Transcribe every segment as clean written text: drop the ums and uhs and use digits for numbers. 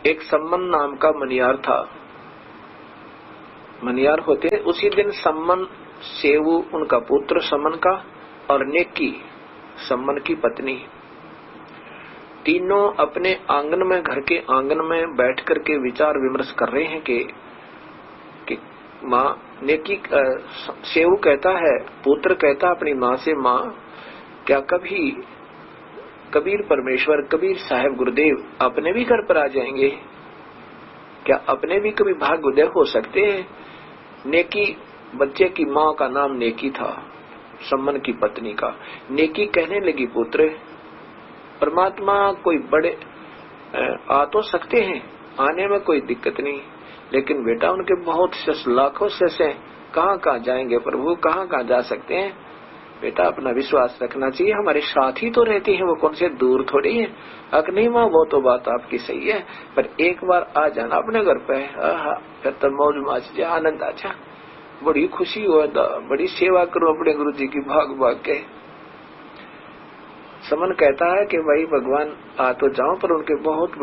एक सम्मन नाम का मनियार था। मनियार होते उसी दिन सम्मन, सेवु उनका पुत्र सम्मन का, और नेकी सम्मन की पत्नी, तीनों अपने आंगन में, घर के आंगन में बैठ करके विचार विमर्श कर रहे हैं कि माँ नेकी, सेवु कहता है, पुत्र कहता अपनी माँ से, माँ क्या कभी कबीर परमेश्वर, कबीर साहब गुरुदेव अपने भी घर पर आ जाएंगे? क्या अपने भी कभी भाग्योदय हो सकते हैं? नेकी, बच्चे की माँ का नाम नेकी था, सम्मन की पत्नी का। नेकी कहने लगी, पुत्र परमात्मा कोई बड़े आ तो सकते हैं, आने में कोई दिक्कत नहीं, लेकिन बेटा उनके बहुत से लाखों से कहाँ जाएंगे प्रभु, कहाँ जा सकते हैं? बेटा अपना विश्वास रखना चाहिए, हमारे साथ ही तो रहती है, वो कौन से दूर थोड़ी है। अक नहीं माँ, वो तो बात आपकी सही है, पर एक बार आ जाना अपने घर पे, फिर तो मौज माच जा, आनंद आ जा, बड़ी खुशी हो, बड़ी सेवा करो अपने गुरु जी की, भाग भाग के। समन कहता है कि भाई भगवान आ तो जाओ, पर उनके बहुत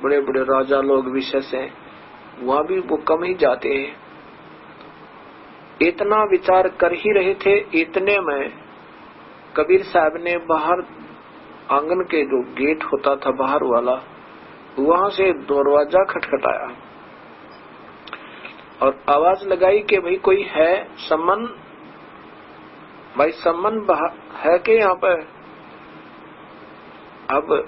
बड़े राजा लोग विशेष हैं, वहां भी वो कम ही जाते हैं। इतना विचार कर ही रहे थे, इतने में कबीर साहब ने बाहर आंगन के जो गेट होता था बाहर वाला, वहां से दरवाजा खटखटाया और आवाज लगाई कि भाई कोई है? सम्मन, भाई सम्मन है कि यहाँ पर? अब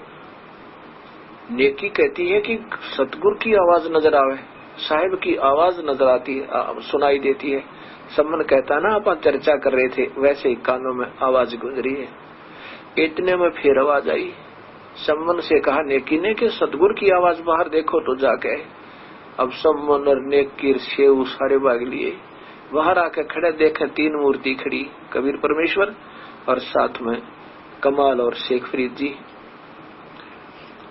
नेकी कहती है कि सतगुरु की आवाज नजर आवे, साहिब की आवाज नजर आती है, सुनाई देती है। सम्मन कहता ना, अपन चर्चा कर रहे थे, वैसे ही कानों में आवाज गुजरी है। इतने में फिर आवाज आई, सम्मन से कहा नेकी ने कि सतगुरु की आवाज बाहर देखो तो जाके। अब सम्मन और नेकी सेव सारे भाग लिए, बाहर आके खड़े देखे 3 मूर्ति खड़ी, कबीर परमेश्वर और साथ में कमाल और शेख फरीद जी।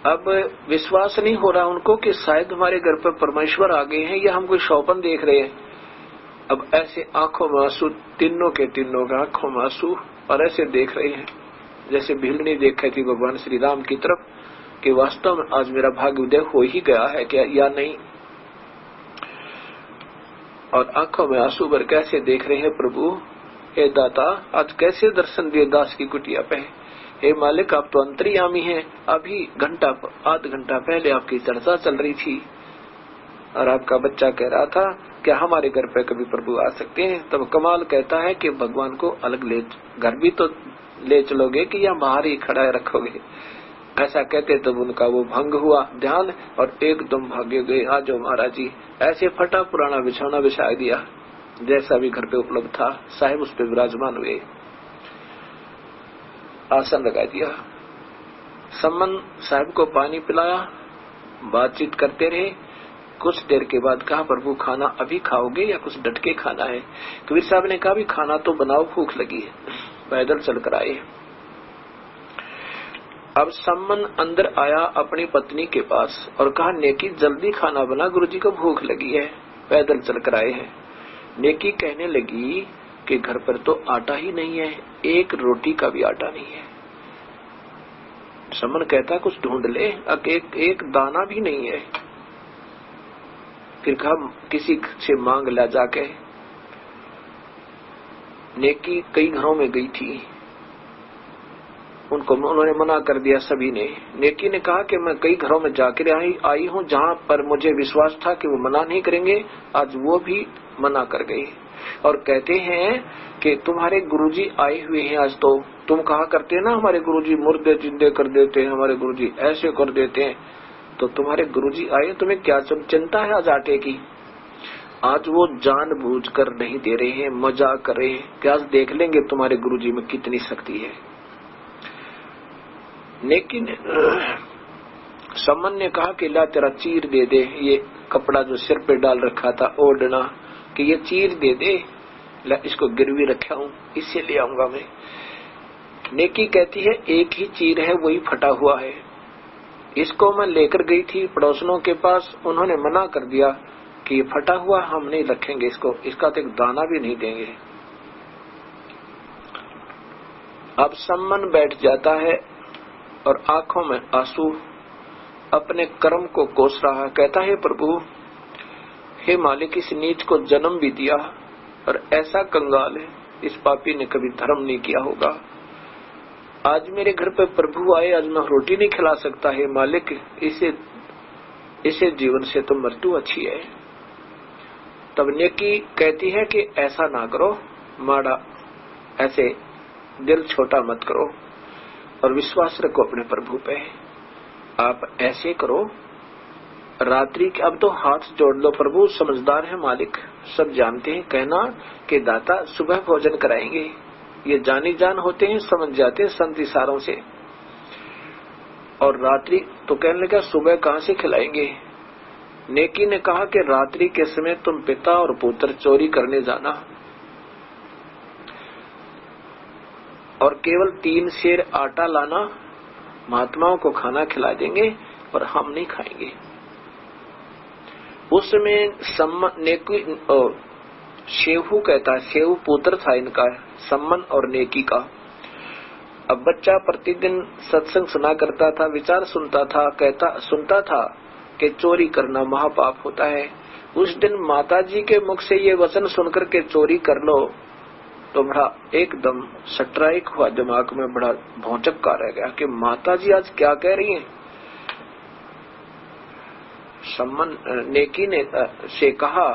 अब विश्वास नहीं हो रहा उनको कि शायद हमारे घर पर परमेश्वर आ गए हैं या हम कोई स्वप्न देख रहे हैं। अब ऐसे आंखों में आंसू, तीनों के आंखों में आंसू, और ऐसे देख रहे हैं जैसे भीलनी देख रही थी भगवान श्री राम की तरफ कि वास्तव में आज मेरा भाग्योदय हो ही गया है क्या या नहीं। और आंखों में आंसू भर कैसे देख रहे हैं, प्रभु हे दाता आज कैसे दर्शन दिए दास की कुटिया पे। हे मालिक आप तो अंतर्यामी हैं, अभी आध घंटा पहले आपकी चर्चा चल रही थी और आपका बच्चा कह रहा था क्या हमारे घर पे कभी प्रभु आ सकते हैं। तब कमाल कहता है कि भगवान को अलग घर भी तो ले चलोगे कि या बाहर ही खड़ा रखोगे। ऐसा कहते तब उनका वो भंग हुआ ध्यान और एकदम भागे गए। आज महाराज जी ऐसे फटा पुराना बिछौना बिछा दिया जैसा भी घर पे उपलब्ध था, साहिब उस पे विराजमान हुए, आसन लगा दिया, सम्मन साहिब को पानी पिलाया, बातचीत करते रहे। कुछ देर के बाद कहा प्रभु खाना अभी खाओगे या कुछ डट के खाना है? कबीर साहब ने कहा भी खाना तो बनाओ, भूख लगी है। पैदल चलकर आए। अब सम्मन अंदर आया अपनी पत्नी के पास और कहा नेकी जल्दी खाना बना, गुरुजी को भूख लगी है। पैदल चलकर आए हैं। नेकी कहने लगी कि घर पर तो आटा ही नहीं है, एक रोटी का भी आटा नहीं है। सम्मन कहता कुछ ढूंढ ले, एक दाना भी नहीं है। फिर कहा किसी से मांग ला जाके। नेकी कई घरों में गई थी, उन्होंने मना कर दिया सभी ने। नेकी ने कहा कि मैं कई घरों में जाकर आई हूं जहां पर मुझे विश्वास था कि वो मना नहीं करेंगे, आज वो भी मना कर गए और कहते हैं कि तुम्हारे गुरुजी आए हुए हैं आज। तो तुम कहा करते हैं ना हमारे गुरुजी मुर्दे जिंदे कर देते हैं, हमारे गुरुजी ऐसे कर देते हैं, तो तुम्हारे गुरुजी आए, तुम्हें क्या चिंता है आज आटे की? आज वो जानबूझकर नहीं दे रहे हैं, मजाक कर रहे हैं कि आज देख लेंगे तुम्हारे गुरुजी में कितनी शक्ति है। लेकिन सम्मन ने कहा कि ला तेरा चीर दे दे, ये कपड़ा जो सिर पे डाल रखा था ओढ़ना, कि ये चीर दे दे, ला इसको गिरवी रखा हूं, इससे ले आऊंगा मैं। नेकी कहती है एक ही चीर है, वही फटा हुआ है, इसको मैं लेकर गई थी पड़ोसनों के पास, उन्होंने मना कर दिया कि ये फटा हुआ हम नहीं रखेंगे, इसका तो एक दाना भी नहीं देंगे। अब सम्मन बैठ जाता है और आंखों में आंसू, अपने कर्म को कोस रहा, कहता है प्रभु हे मालिक, इस नीच को जन्म भी दिया और ऐसा कंगाल है, इस पापी ने कभी धर्म नहीं किया होगा। आज मेरे घर पे प्रभु आए, आज मैं रोटी नहीं खिला सकता है मालिक, इसे जीवन से तो मृत्यु अच्छी है। तब नेकी कहती है कि ऐसा ना करो, माड़ा ऐसे दिल छोटा मत करो और विश्वास रखो अपने प्रभु पे। आप ऐसे करो, रात्रि के अब तो हाथ जोड़ लो, प्रभु समझदार है मालिक, सब जानते हैं, कहना कि दाता सुबह भोजन कराएंगे, ये जानी जान होते हैं, समझ जाते हैं संत इशारों से। और रात्रि तो कहने लगा सुबह कहां से खिलाएंगे। नेकी ने कहा कि रात्रि के समय तुम पिता और पुत्र चोरी करने जाना और केवल 3 सेर आटा लाना, महात्माओं को खाना खिला देंगे और हम नहीं खाएंगे। उस समय नेकी शेहू कहता है, शेहू पुत्र था इनका, सम्मन और नेकी का। अब बच्चा प्रतिदिन सत्संग सुना करता था, विचार सुनता था कि चोरी करना महापाप होता है। उस दिन माताजी के मुख से ये वचन सुनकर के चोरी कर लो तो बड़ा एकदम स्ट्राइक हुआ, दिमाग में बड़ा भौचक्का रह गया कि माताजी आज क्या कह रही हैं। सम्मन नेकी ने से कहा,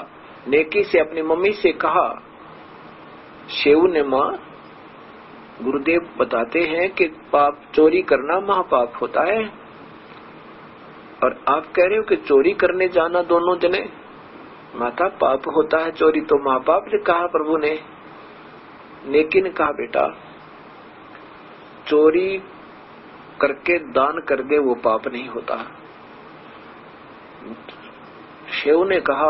नेकी से अपनी मम्मी से कहा, शेऊ ने, माँ गुरुदेव बताते हैं कि पाप चोरी करना महापाप होता है और आप कह रहे हो कि चोरी करने जाना दोनों जने। माता पाप होता है चोरी तो महापाप ने कहा प्रभु ने। नेकी ने कहा बेटा चोरी करके दान कर दे वो पाप नहीं होता। शेऊ ने कहा,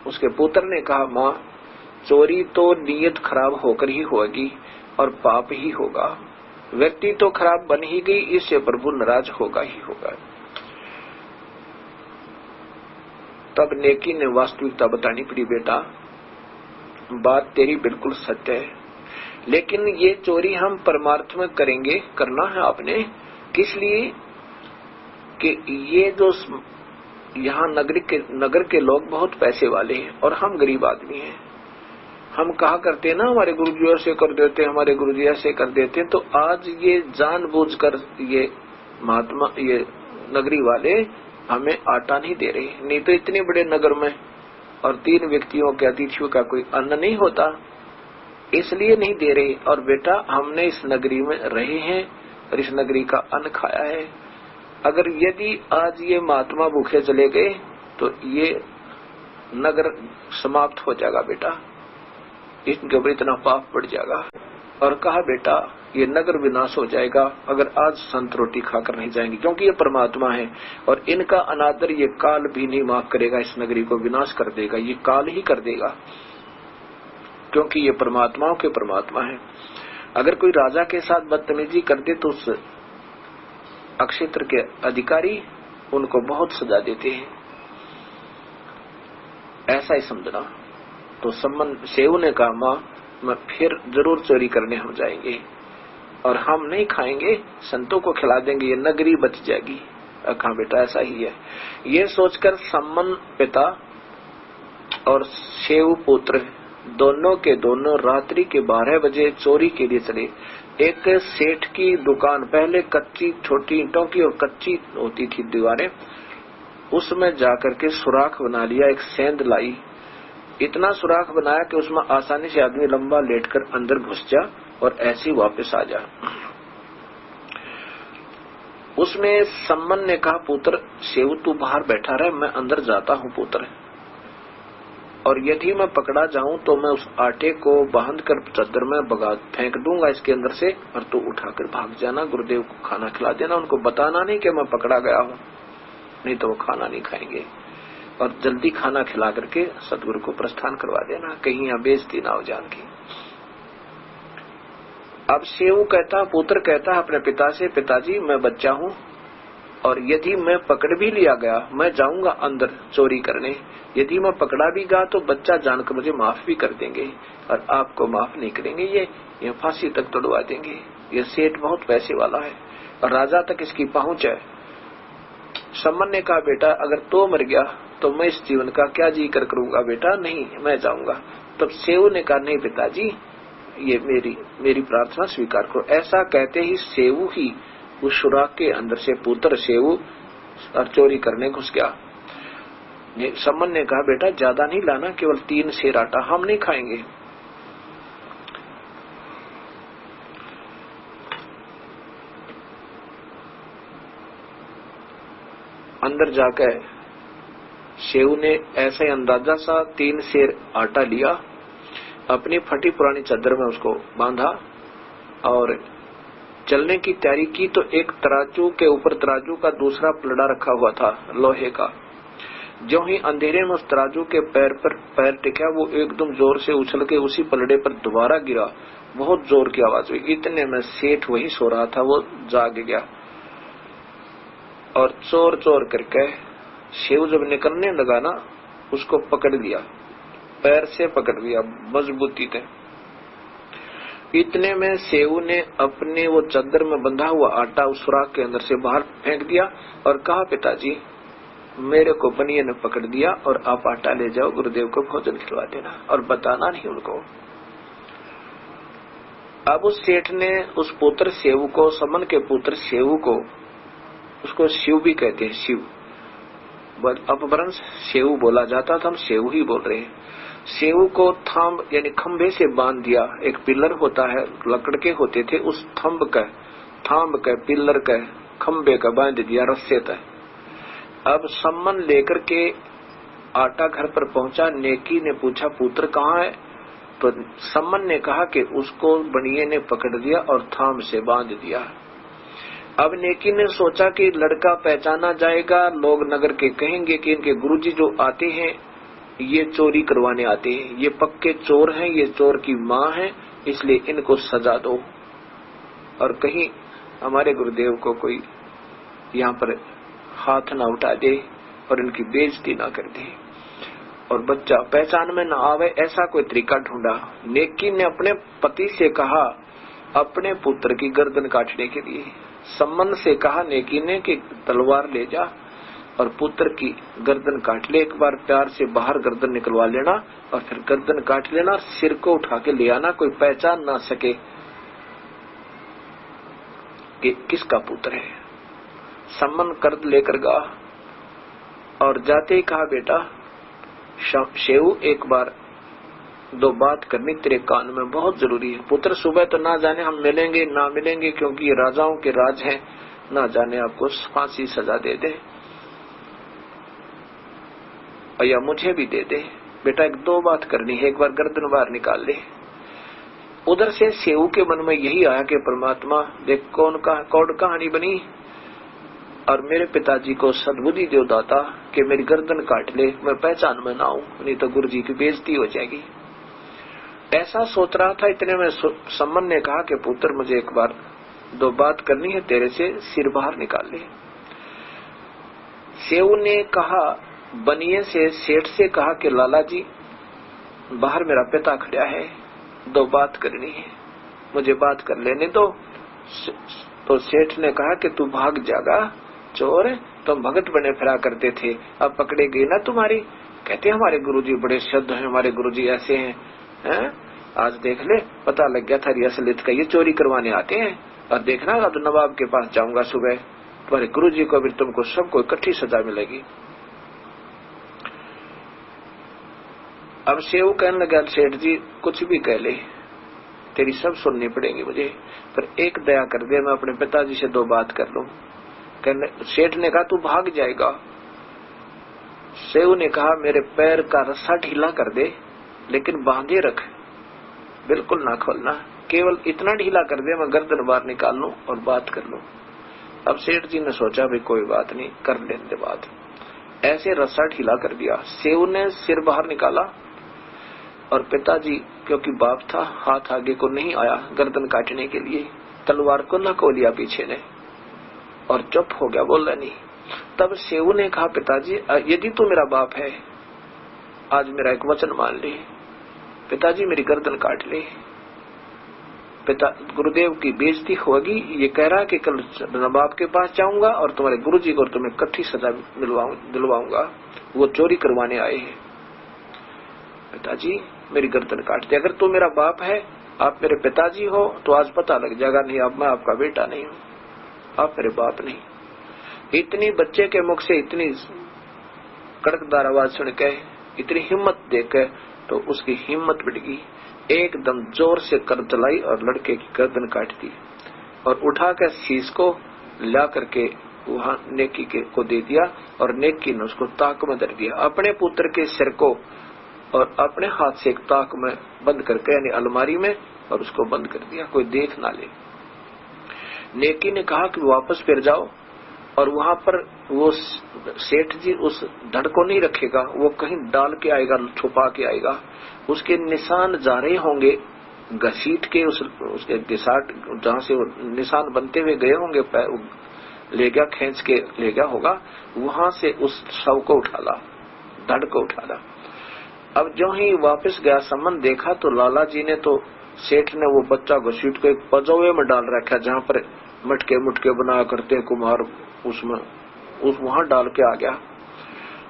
उसके पुत्र ने कहा, माँ चोरी तो नीयत खराब होकर ही होगी और पाप ही होगा, व्यक्ति तो खराब बन ही गई, इससे प्रभु नाराज होगा ही होगा। तब नेकी ने वास्तविकता बतानी पड़ी, बेटा बात तेरी बिल्कुल सत्य है, लेकिन ये चोरी हम परमार्थ में करेंगे, करना है आपने, किस लिए कि ये जो यहाँ नगर के लोग बहुत पैसे वाले हैं और हम गरीब आदमी हैं। हम कहा करते ना हमारे गुरुजी ऐसे कर देते, हमारे गुरुजी ऐसे कर देते, तो आज ये जानबूझकर ये महात्मा ये नगरी वाले हमें आटा नहीं दे रहे, नहीं तो इतने बड़े नगर में और 3 व्यक्तियों के अतिथियों का कोई अन्न नहीं होता, इसलिए नहीं दे रहे। और बेटा हमने इस नगरी में रहे हैं और इस नगरी का अन्न खाया है, अगर यदि आज ये महात्मा भूखे चले गए तो ये नगर समाप्त हो जाएगा बेटा, इनके ऊपर इतना पाप बढ़ जाएगा। और कहा बेटा ये नगर विनाश हो जाएगा अगर आज संत रोटी खाकर नहीं जाएंगे, क्योंकि ये परमात्मा है और इनका अनादर ये काल भी नहीं माफ करेगा, इस नगरी को विनाश कर देगा, ये काल ही कर देगा, क्योंकि ये परमात्माओं के परमात्मा है। अगर कोई राजा के साथ बदतमीजी कर दे तो उस अक्षेत्र के अधिकारी उनको बहुत सजा देते हैं, ऐसा ही समझना। तो सम्मन शेऊ ने कहा, माँ मैं फिर जरूर चोरी करने हम जाएंगे और हम नहीं खाएंगे, संतों को खिला देंगे, ये नगरी बच जाएगी। कहा बेटा ऐसा ही है। ये सोचकर सम्मन पिता और शेऊ पुत्र दोनों के दोनों रात्रि के 12 बजे चोरी के लिए चले। एक सेठ की दुकान, पहले कच्ची छोटी ईंटों की और कच्ची होती थी दीवारें, उसमें जाकर के सुराख बना लिया, एक सेंध लाई, इतना सुराख बनाया कि उसमें आसानी से आदमी लंबा लेटकर अंदर घुस जा और ऐसे ही वापस आ जा। उसमें सम्मन ने कहा, पुत्र शेऊ तू बाहर बैठा रहे, मैं अंदर जाता हूँ पुत्र, और यदि मैं पकड़ा जाऊं तो मैं उस आटे को बांध कर चद्दर में बगा फेंक दूंगा इसके अंदर से, और तू उठाकर भाग जाना, गुरुदेव को खाना खिला देना, उनको बताना नहीं कि मैं पकड़ा गया हूँ, नहीं तो वो खाना नहीं खाएंगे, और जल्दी खाना खिला करके सदगुरु को प्रस्थान करवा देना, कहीं यहाँ बेइज्जती ना हो जान की। अब शेऊ कहता, पुत्र कहता अपने पिता से, पिताजी मैं बच्चा हूँ और यदि मैं पकड़ भी लिया गया, मैं जाऊंगा अंदर चोरी करने, यदि मैं पकड़ा भी गया तो बच्चा जानकर मुझे माफ भी कर देंगे और आपको माफ नहीं करेंगे, ये फांसी तक तोड़वा देंगे। ये सेठ बहुत पैसे वाला है और राजा तक इसकी पहुंच है। सम्मन ने कहा बेटा अगर तो मर गया तो मैं इस जीवन का क्या जी कर करूंगा बेटा, नहीं मैं जाऊंगा। तब सेऊ ने कहा नहीं पिताजी, ये मेरी प्रार्थना स्वीकार करो। ऐसा कहते ही सेऊ ही उस सुराग के अंदर से पुत्र सेऊ और चोरी करने घुस गया। सम्मन ने कहा बेटा ज्यादा नहीं लाना, केवल 3 सेर आटा, हम नहीं खाएंगे। अंदर जाकर सेऊ ने ऐसा ही अंदाजा सा 3 सेर आटा लिया, अपनी फटी पुरानी चादर में उसको बांधा और चलने की तैयारी की। तो एक तराजू के ऊपर तराजू का दूसरा पलड़ा रखा हुआ था लोहे का। जो ही अंधेरे में उस तराजू के पैर पर पैर टिका, वो एकदम जोर से उछल के उसी पलड़े पर दोबारा गिरा। बहुत जोर की आवाज हुई। इतने में सेठ वही सो रहा था, वो जाग गया और चोर चोर करके सेऊ जब निकलने लगा ना, उसको पकड़ लिया, पैर से पकड़ लिया मजबूती से। इतने में सेऊ ने अपने वो चादर में बंधा हुआ आटा उस सुराग के अंदर से बाहर फेंक दिया और कहा पिताजी मेरे को बनिए ने पकड़ दिया और आप आटा ले जाओ, गुरुदेव को भोजन खिलवा देना और बताना नहीं उनको। अब उस सेठ ने उस पुत्र सेऊ को, समन के पुत्र सेऊ को, उसको शिव भी कहते हैं, शिव अपभ्रंश सेऊ बोला जाता था, हम सेऊ ही बोल रहे हैं। सेऊ को थंब यानी खंभे से बांध दिया। एक पिलर होता है, लकड़ के होते थे, उस थंब का पिलर का खंभे का बांध दिया रस्से तक। अब सम्मन लेकर के आटा घर पर पहुंचा। नेकी ने पूछा पुत्र कहाँ है? तो सम्मन ने कहा कि उसको बनिए ने पकड़ दिया और थाम से बांध दिया। अब नेकी ने सोचा कि लड़का पहचाना जाएगा, लोग नगर के कहेंगे कि इनके गुरुजी जो आते हैं ये चोरी करवाने आते हैं, ये पक्के चोर हैं, ये चोर की माँ है, इसलिए इनको सजा दो और कहीं हमारे गुरुदेव को कोई यहाँ पर हाथ ना उठा दे और इनकी बेइज्जती ना कर दे और बच्चा पहचान में ना आवे, ऐसा कोई तरीका ढूंढा। नेकी ने अपने पति से कहा अपने पुत्र की गर्दन काटने के लिए। सम्मन से कहा नेकी ने कि तलवार ले जा और पुत्र की गर्दन काट ले, एक बार प्यार से बाहर गर्दन निकलवा लेना और फिर गर्दन काट लेना, सिर को उठा के ले आना, कोई पहचान ना सके कि किसका पुत्र है। सम्मन कर्द लेकर गया और जाते ही कहा बेटा शेऊ एक बार 2 बात करनी तेरे कान में बहुत जरूरी है। पुत्र सुबह तो ना जाने हम मिलेंगे ना मिलेंगे, क्योंकि ये राजाओं के राज हैं, ना जाने आपको फांसी सजा दे दे या मुझे भी दे दे। बेटा 2 बात करनी है, एक बार गर्दन बाहर निकाल ले। उधर से सेऊ के मन में यही आया कि परमात्मा देख कौन कहानी बनी और मेरे पिताजी को सद्बुद्धि दो दाता कि मेरी गर्दन काट ले, मैं पहचान में ना आऊं, नहीं तो गुरुजी की बेइज्जती हो जाएगी। ऐसा सोच रहा था। इतने में सम्मन ने कहा कि पुत्र मुझे एक बार 2 बात करनी है तेरे से, सिर बाहर निकाल ले। सेऊ ने कहा बनिए से सेठ से कहा कि लाला जी बाहर मेरा पिता खड़ा है, 2 बात करनी है, मुझे बात कर लेने दो। तो सेठ ने कहा कि तू भाग जाएगा चोर, तुम भगत बने फिरा करते थे, अब पकड़े गए ना तुम्हारी। कहते हमारे गुरुजी बड़े शुद्ध हैं, हमारे गुरुजी ऐसे हैं, आज देख ले पता लग गया था असलियत का, ये चोरी करवाने आते हैं। और देखना अब नवाब के पास जाऊंगा सुबह, तुम्हारे गुरुजी को भी तुमको सबको इकट्ठी सजा मिलेगी। अब सेऊ कहने लगा सेठ जी कुछ भी कह ले, तेरी सब सुननी पड़ेगी मुझे, पर एक दया कर दे, मैं अपने पिताजी से 2 बात कर लूं। सेठ ने कहा तू भाग जाएगा। सेऊ ने कहा मेरे पैर का रस्सा ढीला कर दे, लेकिन बांधे रख, बिल्कुल ना खोलना, केवल इतना ढीला कर दे मैं गर्दन बाहर निकाल लूं और बात कर लूं। अब सेठ जी ने सोचा भी कोई बात नहीं, कर लेने बात। ऐसे रस्सा ढीला कर दिया। सेऊ ने सिर बाहर निकाला और पिताजी क्योंकि बाप था हाथ आगे को नहीं आया गर्दन काटने के लिए, तलवार को लको लिया पीछे ने और चुप हो गया, बोला नहीं। तब सेऊ ने कहा पिताजी यदि तू मेरा बाप है आज मेरा एक वचन मान ले, पिताजी मेरी गर्दन काट ले। पिता गुरुदेव की बेइज्जती होगी, ये कह रहा कि कल नवाब के पास जाऊंगा और तुम्हारे गुरुजी को तुम्हें कट्ठी सजा दिलवाऊंगा, वो चोरी करवाने आए हैं। पिताजी मेरी गर्दन काट दे, अगर तू मेरा बाप है, आप मेरे पिताजी हो तो आज पता लग जाएगा, नहीं अब मैं आपका बेटा नहीं हूँ, आप मेरे बाप नहीं। इतनी बच्चे के मुख से इतनी कड़कदार आवाज सुन के, इतनी हिम्मत देकर, तो उसकी हिम्मत बढ़ गई, एकदम जोर से कर चलाई और लड़के की गर्दन काट दी और उठा कर शीश को ला करके वहां नेकी को दे दिया और नेकी ने उसको ताक में धर दिया, अपने पुत्र के सिर को और अपने हाथ से एक ताक में बंद करके, यानी अलमारी में, और उसको बंद कर दिया, कोई देख ना ले। नेकी ने कहा कि वापस फिर जाओ और वहां पर वो सेठ जी उस धड़ को नहीं रखेगा, वो कहीं डाल के आएगा, छुपा के आएगा, उसके निशान जा रहे होंगे घसीट के, उसके घिसाट जहां से वो निशान बनते हुए गए होंगे, ले गया, खींच के ले गया होगा, वहां से उस शव को उठा ला, धड़ को उठा ला। अब जो ही वापस गया सम्मन देखा तो लाला जी ने तो सेठ ने वो बच्चा घसीट को एक पजौवे में डाल रखा, जहां पर मटके मुटके बना करते कुम्हार, उसमें वहां डाल के आ गया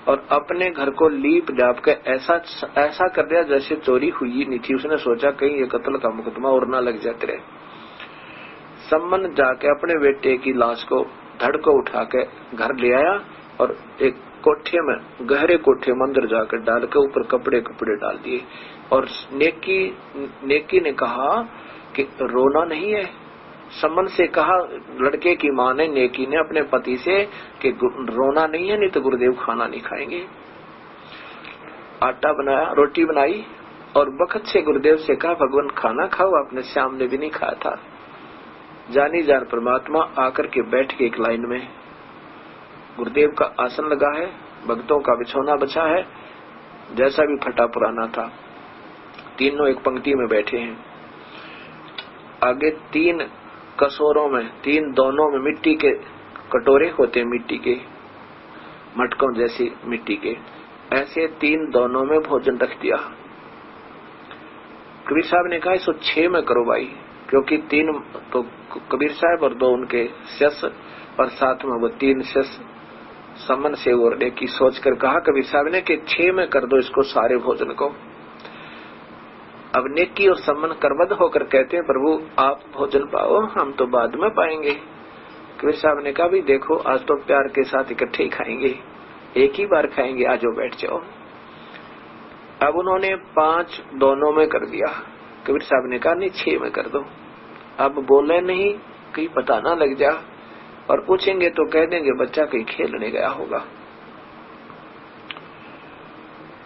और अपने घर को लीप डाप के ऐसा कर दिया जैसे चोरी हुई नहीं थी। उसने सोचा कहीं ये कत्ल का मुकदमा और ना लग जाते रहे। सम्मन जाके अपने बेटे की लाश को, धड़ को उठा के घर ले आया और एक कोठे में, गहरे कोठे में अंदर जाकर डाल के ऊपर कपड़े डाल दिए और नेकी ने कहा कि रोना नहीं है। सम्मन से कहा लड़के की मां ने, नेकी ने अपने पति से, कि रोना नहीं है, नहीं तो गुरुदेव खाना नहीं खाएंगे। आटा बनाया, रोटी बनाई और बखत से गुरुदेव से कहा भगवान खाना खाओ, आपने श्याम ने भी नहीं खाया था। जानी जान परमात्मा आकर के बैठ के एक लाइन में, गुरुदेव का आसन लगा है, भक्तों का बिछौना बचा है, जैसा भी फटा पुराना था, तीनों एक पंक्ति में बैठे हैं। आगे 3 कसोरों में, 3 दोनों में मिट्टी के कटोरे होते हैं, मिट्टी के मटकों जैसी मिट्टी के, ऐसे 3 दोनों में भोजन रख दिया। कबीर साहब ने कहा इसको 6 में करो भाई, क्योंकि 3 तो कबीर साहब और 2 उनके शिष्य और साथ में वो 3 शिष्य सम्मन से और नेकी सोच कर कहा कबीर साहब ने कि 6 में कर दो इसको, सारे भोजन को। अब नेकी और सम्मन करबद्ध होकर कहते हैं प्रभु आप भोजन पाओ, हम तो बाद में पाएंगे। कबीर साहब ने कहा भी देखो आज तो प्यार के साथ इकट्ठे ही खाएंगे, एक ही बार खाएंगे, आज बैठ जाओ। अब उन्होंने 5 दोनों में कर दिया। कबीर साहब ने कहा नहीं 6 में कर दो। अब बोले नहीं, कहीं पता ना लग जा, और पूछेंगे तो कह देंगे बच्चा कहीं खेलने गया होगा।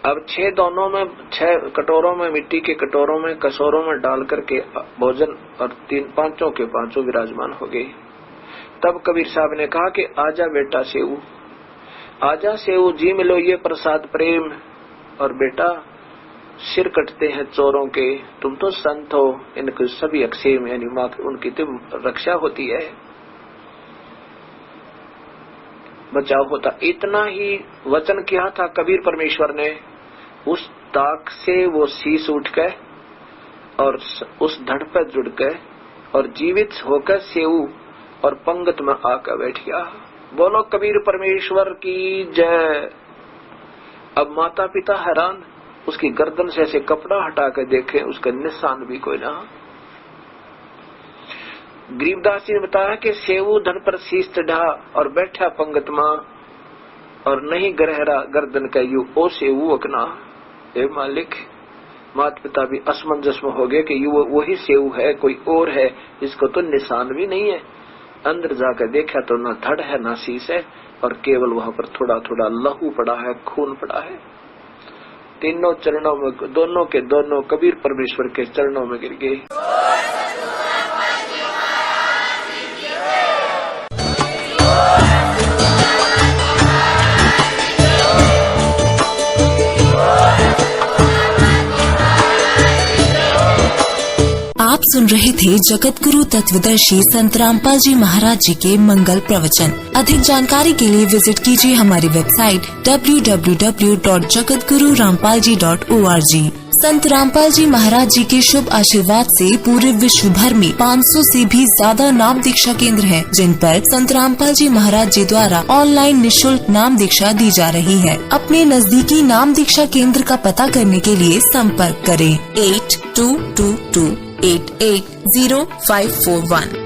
अब 6 दोनों में, 6 कटोरों में, मिट्टी के कटोरों में, कसोरों में डाल करके भोजन और 3 पांचों के पांचों विराजमान हो गए। तब कबीर साहब ने कहा कि आजा बेटा सेऊ, आजा सेऊ, जी मिलो ये प्रसाद प्रेम। और बेटा सिर कटते हैं चोरों के, तुम तो संत हो, इनके सभी अक्षेम यानी मां उनकी तुम रक्षा होती है, बचाव होता। इतना ही वचन किया था कबीर परमेश्वर ने। उस ताक से वो शीश उठ गए और उस धड़ पर जुड़ गए और जीवित होकर सेऊ और पंगत में आकर बैठ गया। बोलो कबीर परमेश्वर की जय। अब माता पिता हैरान, उसकी गर्दन से ऐसे कपड़ा हटा कर देखे, उसका निशान भी कोई ना। गरीबदास जी ने बताया कि सेऊ धड़ पर शीश चढ़ा और बैठा पंगत मां और नहीं गहरा गर्दन का यू ओ सेऊ अकना। हे मालिक, माता पिता भी असमंजस में हो गए कि यू वही सेऊ है, कोई और है, इसको तो निशान भी नहीं है। अंदर जाकर देखा तो ना धड़ है ना शीश है और केवल वहां पर थोड़ा थोड़ा लहू पड़ा है, खून पड़ा है। तीनों चरणों में, दोनों के दोनों कबीर परमेश्वर के चरणों में गिर गए। आप सुन रहे थे जगत गुरु तत्वदर्शी संत रामपाल जी महाराज जी के मंगल प्रवचन। अधिक जानकारी के लिए विजिट कीजिए हमारी वेबसाइट www.jagatgururampalji.org। संत रामपाल जी महाराज जी के शुभ आशीर्वाद से पूरे विश्व भर में 500 से भी ज्यादा नाम दीक्षा केंद्र हैं, जिन पर संत रामपाल जी महाराज जी द्वारा ऑनलाइन निःशुल्क नाम दीक्षा दी जा रही है। अपने नजदीकी नाम दीक्षा केंद्र का पता करने के लिए संपर्क करें 8222880541।